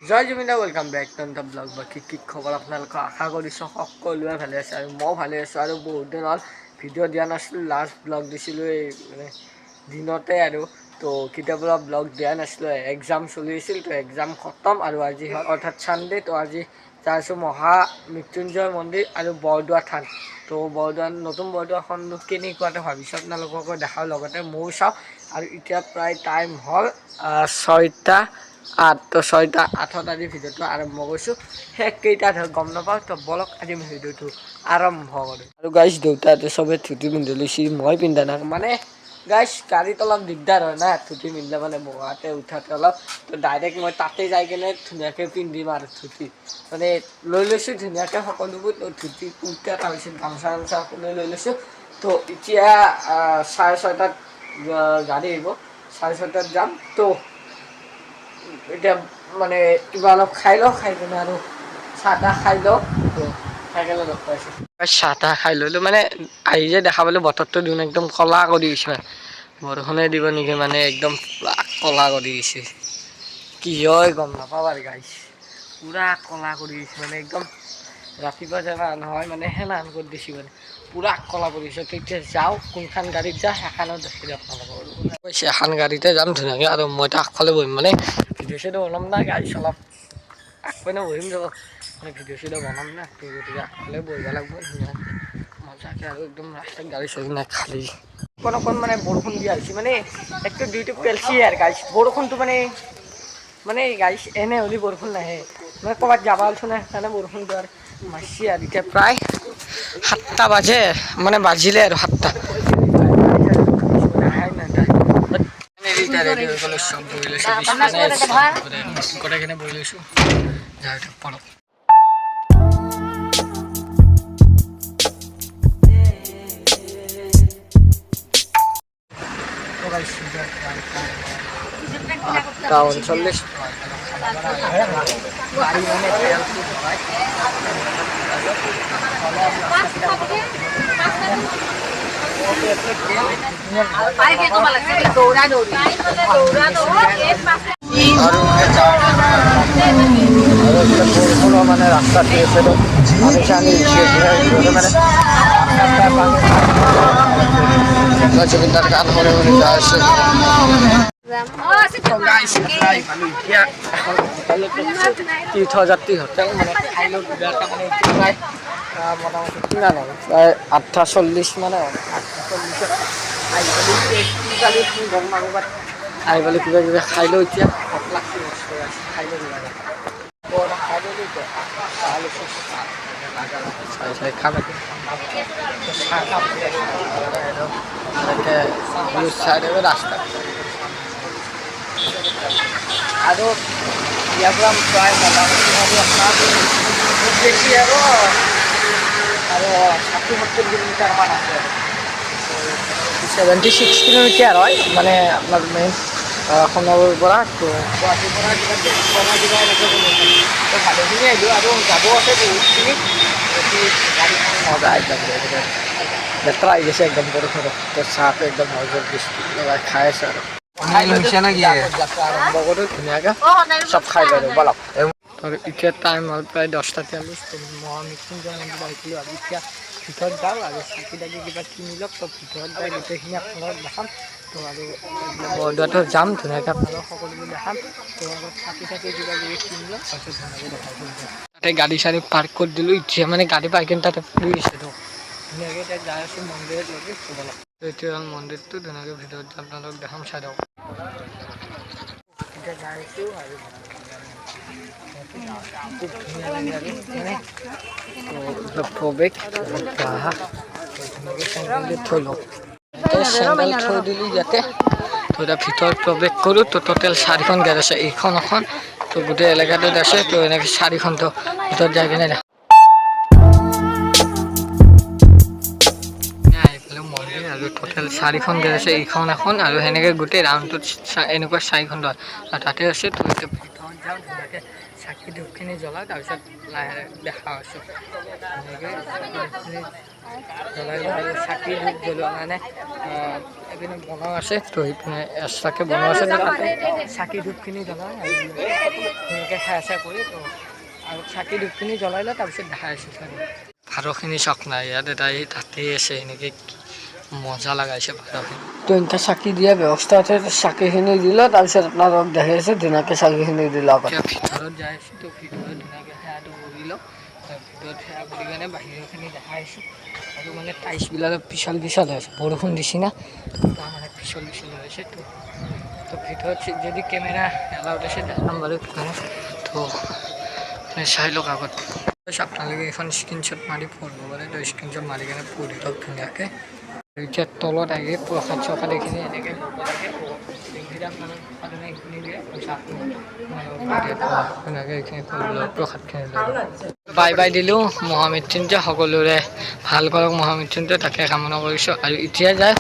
জয় জুবিনা welcome back to the vlog. বাকী কি খবৰ আপোনালোকক আশা কৰিছোঁ সকলোৱে ভালে আছে আৰু মই ভালে আছোঁ। আৰু বহুত দিন হ'ল ভিডিঅ' দিয়া নাছিলোঁ, লাষ্ট ব্লগ দিছিলোঁ এই মানে দিনতে আৰু তো কেতিয়াৰ পৰা ব্লগ দিয়া নাছিলোঁ। এক্সাম চলি আছিল, তো এক্সাম খতম আৰু আজি অৰ্থাৎ ছানডে। তো আজি যাইছোঁ মহামৃত্যুঞ্জয় মন্দিৰ আৰু বৰদোৱা থান। তো বৰদোৱা নতুন বৰদোৱাখন কেনেকুৱাতে ভাবিছোঁ আপোনালোককো দেখাওঁ, লগতে ময়ো চাওঁ। আৰু এতিয়া প্ৰায় টাইম হ'ল 6:08। তো 6:08 আজি ভিডিঅ'টো আৰম্ভ কৰিছোঁ। শেষ কেইটাত গম নাপাওঁ। তো বলক আজি ভিডিঅ'টো আৰম্ভ কৰোঁ। আৰু গাইছ দেউতাহঁতে চবে ধুতি পিন্ধি লৈছে, মই পিন্ধা নাই। মানে গাইছ গাড়ীত অলপ দিগদাৰ হয় না ধুতি পিন্ধিলে, মানে বহাতে উঠাতে অলপ। তো ডাইৰেক্ট মই তাতে যাই কিনে ধুনীয়াকৈ পিন্ধিম আৰু ধুতি মানে লৈ লৈছোঁ ধুনীয়াকৈ সকলোবোৰ। ধুতি কুৰ্তা তাৰপিছত গামোচা সকলো লৈ লৈছোঁ। তো এতিয়া 6:30 গাড়ী আহিব, 6:30 যাম। তো এতিয়া মানে কিবা অলপ খাই লওঁ, খাই কিনে আৰু চাহ তাহ খাই লওঁ। তো খাই কিনে লগ পাইছোঁ। চাহ তাহ খাই ল'লোঁ, মানে আহি যে দেখা পালোঁ বতৰটো দিন একদম ক'লা কৰি দিছে, মানে বৰষুণে দিব নেকি, মানে একদম পুৰা ক'লা কৰি দিছে। কি হয় গম নাপাওঁ আৰু গাইছ, পুৰা ক'লা কৰি দিছে, মানে একদম ৰাতিপুৱা যাবা নহয় মানে সেনাহান কৰি দিছে, মানে পুৰা ক'লা পৰিছে। তো এতিয়া যাওঁ, কোনখন গাড়ীত যাওঁ সেইখনত দেখি দিয়ক আপোনালোকক। কৈছে এখন গাড়ীতে যাম ধুনীয়াকৈ, আৰু মইতো আগফালে বহিম, মানে ভিডিঅ' চিডিঅ' বনাম না গাড়ী অলপ আগপিনে বহিম যাব, মানে ভিডিঅ' চিডিঅ' বনাম না। তো গতিকে আগফালে বহিব লাগিব ধুনীয়াকৈ মজাকৈ, আৰু একদম ৰাস্তাত গাড়ী চলি নাই, খালী অকণ মানে বৰষুণ দিয়া হৈছে। মানে একটো দুইটো পেলচি আৰু গাইছ বৰষুণটো মানে গাইছ এনে হ'লে বৰষুণ নাহে, মানে ক'ৰবাত যাব ওলছো না, সেইকাৰণে বৰষুণটো আৰু মাৰছি। আৰু এতিয়া প্ৰায় 7টা বাজে, মানে বাজিলে আৰু 7টা। গোটেইখিনি বহি লৈছোঁ, যাই পলক $8:39 গাড়ী মানে তেলটো ভৰাই মানে ৰাস্তাত দি আছে, তো পানী চানী মানে জুবিনদাৰ গান শুনি শুনি যাই আছে। তীৰ্থযাত্ৰী হোটেল, মানে খাই লওঁ কিবাটা, মানে প্ৰায় মোটামুটি কিমান হ'ল, প্ৰায় 8:40 মানে হ'ল। 8:40 আহি গম নাপাব, আহি পেলাই কিবা কিবি খাই লওঁ। এতিয়া ভোক লাগছি, বস্তু খাই লওঁ কিবা এটা। খাই লওঁ এতিয়া চাই খাম চাহ খাম ৰাস্তা। আৰু ইয়াৰ পৰা প্ৰায় মোটামুটি আপোনাৰ খুব বেছি আৰু 60-70 কিলোমিটাৰমান আছে। 76 কিলোমিটাৰ হয়, মানে আপোনাৰ মেইন সোণাপুৰৰ পৰা। তো গুৱাহাটীৰ পৰা কিবা কমাই দিবা এনেকৈ তো ভালেখিনি আহিলোঁ, আৰু যাব আছে বহুতখিনি। গাড়ীখন মজা একদম লেতেৰা আহি গৈছে একদম বৰষুণত। তো চাহটো একদম মজা বিস্কুট লগাই খাই আছোঁ আৰু আৰম্ভ কৰোঁ ধুনীয়াকৈ চব খাই লওঁ বলক। এতিয়া টাইম হ'ল প্ৰায় 10:40। মহামৃত্যুঞ্জয় মন্দিৰ আহিছিলোঁ, আৰু এতিয়া ভিতৰত যাওঁ আৰু চাকি তাকি কিবা কিনি লওক। তো ভিতৰত যাই গোটেইখিনি আপোনালোকক দেখাম। তো আৰু বৰদোৱাটো যাম ধুনীয়াকৈ, আপোনালোকক সকলোবোৰ দেখাম। তো আৰু চাকি তাকি কিবা কিবি কিনি লওক, তাৰপিছত ধুনীয়াকৈ দেখাই দিম। তাতে গাড়ী চাড়ী পাৰ্ক কৰি দিলোঁ, এতিয়া মানে গাড়ী পাৰ্কিং তাতে ফুৰি আছে। তো ধুনীয়াকৈ এতিয়া যাই আছোঁ মন্দিৰত লাগি বলক। এইটোৱে হ'ল মন্দিৰটো, ধুনীয়াকৈ ভিতৰত আপোনালোকক দেখাম, চাই দিয়ক। এতিয়া যাই আছোঁ আৰু খুব ধুনীয়া লাগে, আৰু মানে প্ৰৱেশ থৈ লওঁ, চেণ্ডেল থৈ দিলোঁ ইয়াতে। তো এতিয়া ভিতৰত প্ৰৱেশ কৰোঁ। তো টোটেল 4খন গেট আছে, এইখন এখন, তো গোটেই এলেকাটোত আছে। তো এনেকৈ 4খন, তো ভিতৰত যাই কিনে মন্দিৰ, আৰু টোটেল 4খন গেট আছে, এইখন এখন, আৰু সেনেকৈ গোটেই ৰাউণ্ডটোত এনেকুৱা 4খন হয়, আৰু তাতে আছে। তো উঠাওঁ ধুনীয়াকৈ চাকি ধূপখিনি জ্বলাওঁ তাৰপিছত লাহে দেখা আছোঁ ধুনীয়াকৈ জ্বলাই আৰু চাকি ধূপ জ্বলোৱা কাৰণে এইপিনে বনাওঁ আছে তো সেইপিনে এক্সট্ৰাকৈ বনোৱা আছে তাতে চাকি ধূপখিনি জ্বলাওঁ আৰু ধুনীয়াকৈ খাই চাই কৰি তো আৰু চাকি ধূপখিনি জ্বলাই লওঁ তাৰপিছত দেখাই আছোঁ চাগে ভাতৰখিনি চক নাই ইয়াত এটা এই তাতেই আছে এনেকৈ মজা লগাইছে ভাতৰখিনি তো এনেকৈ চাকি দিয়া ব্যৱস্থা আছে চাকিখিনি দিলোঁ তাৰপিছত আপোনালোকক দেখাই আছে ধুনীয়াকৈ চাকিখিনি দিলোঁ এতিয়া ভিতৰত যাই আছোঁ তো ভিতৰত ধুনীয়াকৈ সেয়াটো কৰি লওঁ ভিতৰত সেয়া কৰি কিনে বাহিৰৰখিনি দেখাই আছোঁ আৰু মানে টাইলছবিলাক পিছল পিছল হৈ আছে বৰষুণ দিছে না মানে পিছল পিছল হৈ আছে তো ভিতৰত যদি কেমেৰা এলাউড আছে দেখাম বাৰু তো চাই লওক আগত আপোনালোকে এখন স্ক্ৰীনশ্বট মাৰি পঢ়িব পাৰে তো স্ক্ৰীনশ্বট মাৰি কিনে পঢ়ি লওক ধুনীয়াকৈ এতিয়া তলত আহি প্ৰসাদ চসাদ এইখিনি এনেকৈ ল'ব লাগে এইখিনি দিয়ে ধুনীয়াকৈ এইখিনি কৰি লওক প্ৰসাদখিনি বাই বাই দিলোঁ মহামৃত্যুঞ্জয় সকলোৰে ভাল কৰক মহামৃত্যুঞ্জয় তাকে কামনা কৰিছোঁ আৰু এতিয়া যায়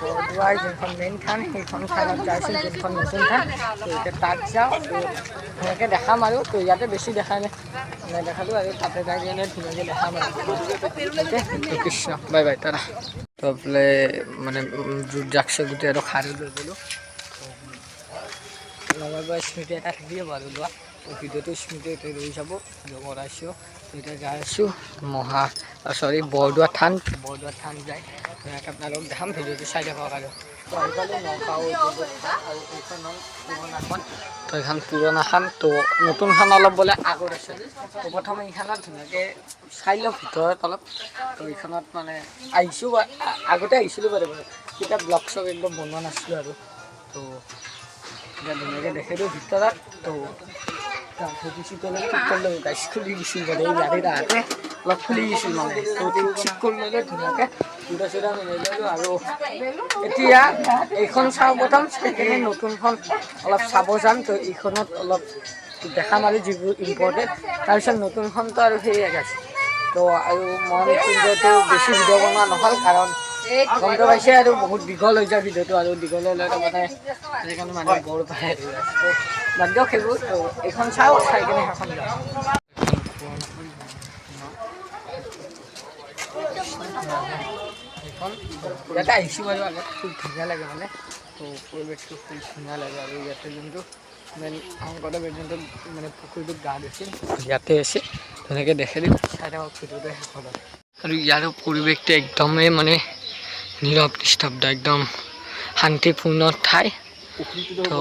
বৰদোৱাৰ যোনখন মেইন থান সেইখন থানত যাইছোঁ যোনখন নতুন থান তো এতিয়া তাত যাওঁ ধুনীয়াকৈ দেখাম আৰু তো ইয়াতে বেছি দেখা নেদেখালোঁ আৰু তাতে যাই কিনে ধুনীয়াকৈ দেখাম আৰু কৃষ্ণ বাই বাই তাৰা তো বোলে মানে ৰুদ্ৰাক্ষ গোটেই আৰু খাৰু লৈ গ'লোঁ লগৰ পৰা স্মৃতি এটা থাকিয়ে বাৰু লোৱা তো ভিডিঅ'টো স্মৃতি এটা ৰৈ যাব ভিডিঅ' কৰাইছোঁ এতিয়া যাই আছোঁ বৰদোৱা থান যায় ধুনীয়াকৈ আপোনালোকক দেখাম ভিডিঅ'টো চাই থাকক আৰু তো আজিকালি নগাঁও আৰু এইখন হ'ল পুৰণাখন তো এইখন পুৰণাখন তো নতুনখন অলপ বোলে আগত আছে তো প্ৰথমে এইখনত ধুনীয়াকৈ চাই লওঁ ভিতৰত অলপ তো এইখনত মানে আহিছোঁ আগতে আহিছিলোঁ বাৰু তেতিয়া ব্লগ চগ একদম বনোৱা নাছিলোঁ আৰু তো এতিয়া ধুনীয়াকৈ দেখাইছোঁ ভিতৰত তো ঠিক কৰিলোঁ গাইছ খুলি দিছিল বাৰু এই গাড়ীৰ আহোঁতে অলপ খুলি দিছিল মানে তো ঠিক কৰি ল'লোঁ ধুনীয়াকৈ জোতা চোতা মিলাই ল'লোঁ আৰু এতিয়া এইখন চাওঁ প্ৰথম সেইখিনি নতুনখন অলপ চাব যাম তো এইখনত অলপ দেখাম আৰু যিবোৰ ইম্পৰ্টেণ্ট তাৰপিছত নতুনখনতো আৰু সেয়ে আছে তো আৰু মহামৃত্যুঞ্জয়টো বেছি ভিডিঅ' বনোৱা নহ'ল কাৰণ গমটো পাইছে আৰু বহুত দীঘল হৈ যায় ভিডিঅ'টো আৰু দীঘল হ'লে মানে সেইকাৰণে মানুহে বৰ পায় তো বাদ দিয়ক সেইবোৰ তো এইখন চাওঁ চাই কিনে সেইখন যাওঁ এইখন ইয়াতে আহিছোঁ বাৰু আগত খুব ধুনীয়া লাগে মানে তো পৰিৱেশটো খুব ধুনীয়া লাগে আৰু ইয়াতে যোনটো মেইন শংকৰদেৱে যোনটো মানে পুখুৰীটোত গা ধুইছিল ইয়াতে আছে ধুনীয়াকৈ দেখাই দিওঁ চাই থাকক ভিডিঅ'টো শেষ হ'ব আৰু ইয়াৰ পৰিৱেশটো একদমেই মানে নীৰৱ নিস্তব্ধ একদম শান্তিপূৰ্ণ ঠাই তো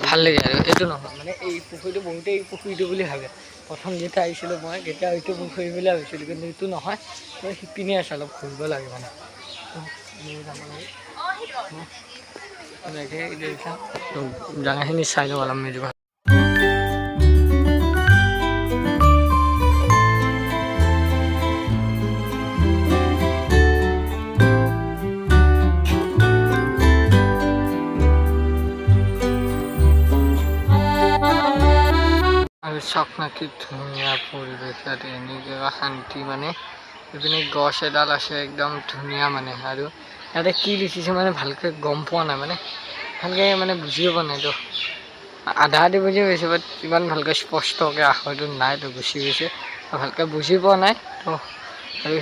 ভাল লাগে আৰু এইটো নহয় মানে এই পুখুৰীটো বহুতেই এই পুখুৰীটো বুলি ভাবে প্ৰথম যেতিয়া আহিছিলোঁ মই তেতিয়া এইটো পুখুৰী বুলি ভাবিছিলোঁ কিন্তু এইটো নহয় তো শিপিনী আছে অলপ ঘূৰিব লাগে মানে যাব লাগে এনেকৈ জেগাখিনি চাই লওঁ অলপ মিলিব আৰু চাওক না কি ধুনীয়া পৰিৱেশ ইয়াতে এনেকৈ শান্তি মানে এইপিনে গছ এডাল আছে একদম ধুনীয়া মানে আৰু ইয়াতে কি লিখিছে মানে ভালকৈ গম পোৱা নাই মানে ভালকৈ মানে বুজিব পৰা নাই তো আধা আধি বুজি গৈছে বাট ইমান ভালকৈ স্পষ্টকৈ আখৰটো নাই তো গুচি গৈছে ভালকৈ বুজি পোৱা নাই তো আৰু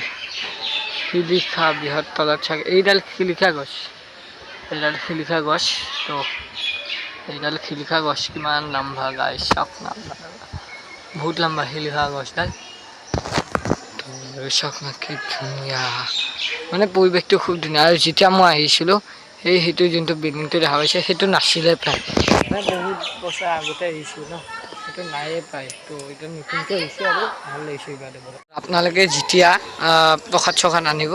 শিলিখা বৃহৎ তলত চাগে এইডাল শিলিখা গছ তো এইডাল শিলিখা গছ কিমান লম্বা গাইছ চাওক না বহুত লম্বা শিলিখা গছডাল তো চাওক না কি ধুনীয়া মানে পৰিৱেশটো খুব ধুনীয়া আৰু যেতিয়া মই আহিছিলোঁ সেইটো যোনটো বিল্ডিংটো দেখা পাইছে সেইটো নাছিলে প্ৰায় মানে বহুত বছৰ আগতে আহিছোঁ ন সেইটো নায়ে প্ৰায় তো এতিয়া নতুনকৈ আহিছে আৰু ভাল লাগিছে এইবাৰ আপোনালোকে যেতিয়া প্ৰসাদ চসাদ আনিব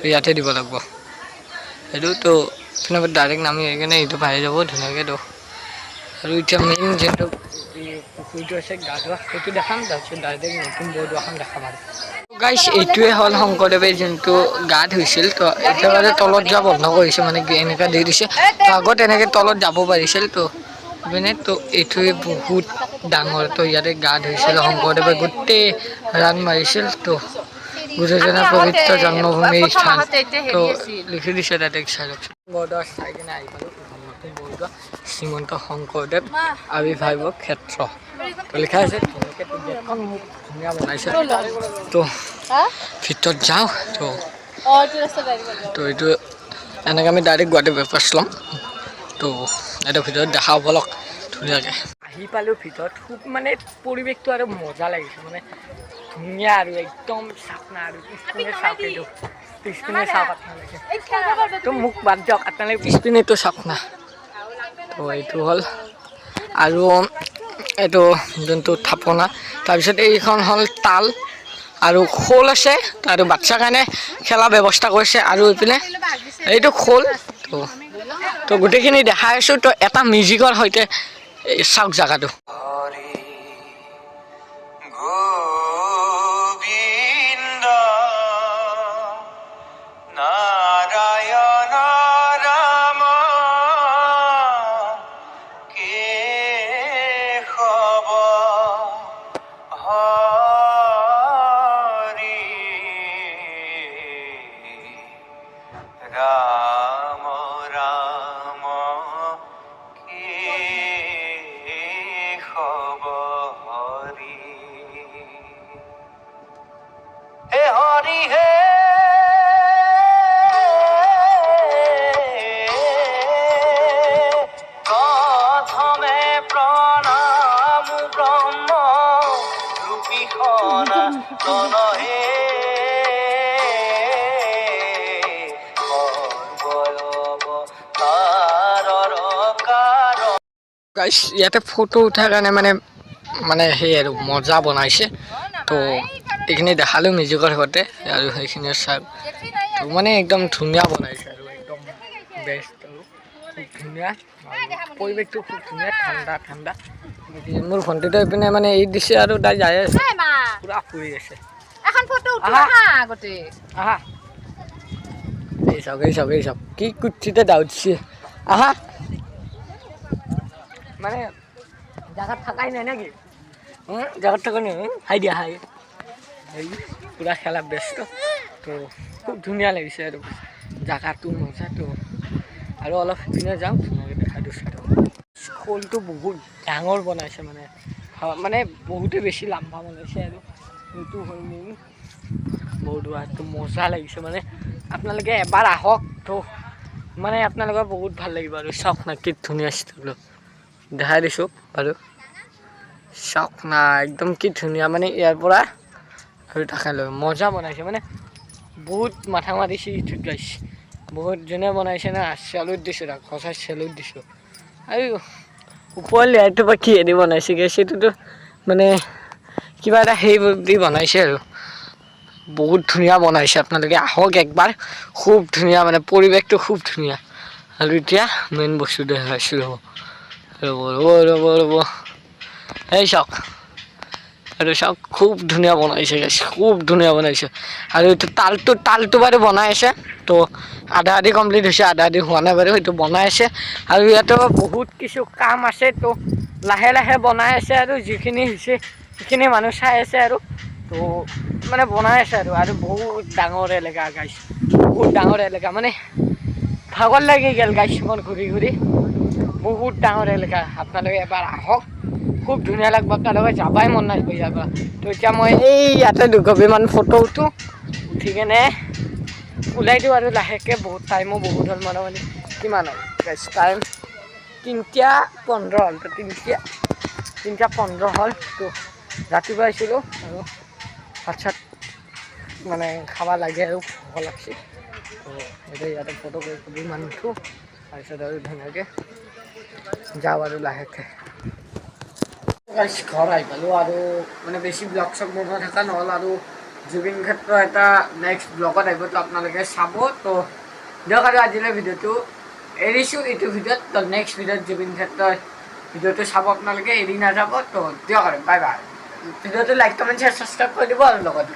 ইয়াতে দিব লাগিব সেইটো তো আপোনাৰ ডাইৰেক্ট নামি আহি কিনে এইটো পাই যাব ধুনীয়াকৈ তো আৰু এতিয়া মেইন যোনটো পুখুৰীটো আছে গা ধোৱা সেইটো দেখাম তাৰপিছত ডাইৰেক্ট নতুন বৰদোৱাখন দেখাম আৰু গাইছ এইটোৱে হ'ল শংকৰদেৱে যোনটো গা ধুইছিল তো একেবাৰে তলত যোৱা বন্ধ কৰিছে মানে এনেকৈ দি দিছে তো আগত এনেকৈ তলত যাব পাৰিছিল তো মানে তো এইটোৱে বহুত ডাঙৰ তো ইয়াতে গা ধুইছিল শংকৰদেৱে গোটেই ৰাণ মাৰিছিল তো গুৰুজনাৰ পবিত্ৰ জন্মভূমিৰ স্থান তো লিখি দিছে তাতে চাই লওকচোন বৰদোৱা চাই কিনে আহি পালোঁ বৰদোৱা শ্ৰীমন্ত শংকৰদেৱ আৱিৰ্ভাৱ ক্ষেত্ৰ তো লিখা আছে ধুনীয়াকৈ তো গেটখন মোক ধুনীয়া বনাইছে তো ভিতৰত যাওঁ তো এইটো এনেকৈ আমি ডাইৰেক্ট গুৱাহাটী ব্ৰেকফাষ্ট ল'ম তো এইটো ভিতৰত দেখা ব'লক ধুনীয়াকৈ আহি পালোঁ ভিতৰত খুব মানে পৰিৱেশটো আৰু মজা লাগিছে মানে ধুনীয়া আৰু একদম চাপনা আৰু পিছপিনে চাওক এইটো পিছপিনে চাওক আপোনালোকে তো মোক বাদ দিয়ক আপোনালোকে পিছপিনেতো চাওক না তো এইটো হ'ল আৰু এইটো যোনটো থাপনা তাৰপিছত এইখন হ'ল তাল আৰু খোল আছে আৰু বাচ্চাৰ কাৰণে খেলা ব্যৱস্থা কৰিছে আৰু এইপিনে এইটো খোল তো গোটেইখিনি দেখাই আছোঁ তো এটা মিউজিকৰ সৈতে চাওক জেগাটো राम राम के खबरी हे हरि हे प्रथमे प्रणाम ब्रह्म रूपी सनातन हे গাইছ ইয়াতে ফটো উঠাৰ কাৰণে মানে সেই আৰু মজা বনাইছে তো এইখিনি দেখালোঁ মিউজিকৰ সৈতে আৰু সেইখিনি চাওক তো মানে একদম ধুনীয়া বনাইছে আৰু একদম বেষ্ট আৰু খুব ধুনীয়া পৰিৱেশটো খুব ধুনীয়া ঠাণ্ডা ঠাণ্ডা মোৰ ভণ্টিটো এইপিনে মানে এৰি দিছে আৰু তাই যাই আছে পূৰা ফুৰি আছে আহা এই চাওক কি কুচিতে দাউদছে আহা মানে জায়গা থাকাই নাই নাকি জায়গা থাকা নেই হাই দিয়া হাই এই পুরা খেলা ব্যস্ত তো খুব ধুনীয়া লাগিছে আৰু জায়গাটো মজা তো আৰু অলপ পিনে যাওঁ ধুনীয়াকৈ দেখাই দিছোঁ খোলটো বহুত ডাঙৰ বনাইছে মানে বহুতে বেছি লাম্বা বনাইছে আৰু এইটো হ'ল মেইন বৰদোৱাটো মজা লাগিছে মানে আপোনালোকে এবাৰ আহক তো মানে আপোনালোকৰ বহুত ভাল লাগিব আৰু চাওক না কি ধুনীয়া ষ্টাইলত দেখাই দিছোঁ বাৰু চাওক না একদম কি ধুনীয়া মানে ইয়াৰ পৰা আৰু থাকালৈ মজা বনাইছে মানে বহুত মাথা মাৰিছে ইউটিউব গাইছে বহুত যোনে বনাইছে না চেলুট দিছোঁ তাক সঁচাই চেলুট দিছোঁ আৰু ওপৰ লেয়াৰটো বা কিহেদি বনাইছে গাইছে সেইটোতো মানে কিবা এটা সেই দি বনাইছে আৰু বহুত ধুনীয়া বনাইছে আপোনালোকে আহক একবাৰ খুব ধুনীয়া মানে পৰিৱেশটো খুব ধুনীয়া আৰু এতিয়া মেইন বস্তু দেখাইছোঁ ৰ'ব এই চাওক আৰু চাওক খুব ধুনীয়া বনাইছে গাইছ খুব ধুনীয়া বনাইছে আৰু এইটো তালটো বাৰু বনাই আছে তো আধা আধি কমপ্লিট হৈছে আধা আধি হোৱা নাই বাৰু সেইটো বনাই আছে আৰু ইয়াতো বহুত কিছু কাম আছে তো লাহে লাহে বনাই আছে আৰু যিখিনি হৈছে সেইখিনি মানুহ চাই আছে আৰু তো মানে বনাই আছে আৰু বহুত ডাঙৰ এলেকা গাইছ বহুত ডাঙৰ এলেকা মানে ভাগৰ লাগি গ'ল গাইছ মোৰ ঘূৰি ঘূৰি বহুত ডাঙৰ এলেকা আপোনালোকে এবাৰ আহক খুব ধুনীয়া লাগব আপোনালোকে যাবাই মন নাযাব ইয়াৰ পৰা তো এতিয়া মই এই ইয়াতে দুকপিমান ফটো উঠি কেনে ওলাই দিওঁ আৰু লাহেকৈ বহুত টাইমো বহুত হ'ল মানে কিমান হ'ল গাইছ টাইম 3:15 হ'ল তো 3:15 হ'ল তো ৰাতিপুৱা আহিছিলোঁ আৰু ভাত চাত মানে খাব লাগে আৰু ভোক লাগছে তো এতিয়া ইয়াতে ফটো কৰি মানুহ উঠোঁ তাৰপিছত আৰু ধুনীয়াকৈ যাওঁ আৰু লাহেকৈ ঘৰ আহি পালোঁ আৰু মানে বেছি ব্লগ চগ বনোৱা থকা নহ'ল আৰু জুবিন ক্ষেত্ৰ এটা নেক্সট ব্লগত আহিব তো আপোনালোকে চাব তো দিয়ক আৰু আজিলৈ ভিডিঅ'টো এৰিছোঁ এইটো ভিডিঅ'ত তো নেক্সট ভিডিঅ'ত জুবিন ক্ষেত্ৰৰ ভিডিঅ'টো চাব আপোনালোকে এৰি নাযাব তো দিয়ক আৰু বাই বাই ভিডিঅ'টো লাইক কমেণ্ট শ্বেয়াৰ ছাবস্ক্ৰাইব কৰি দিব আৰু লগতে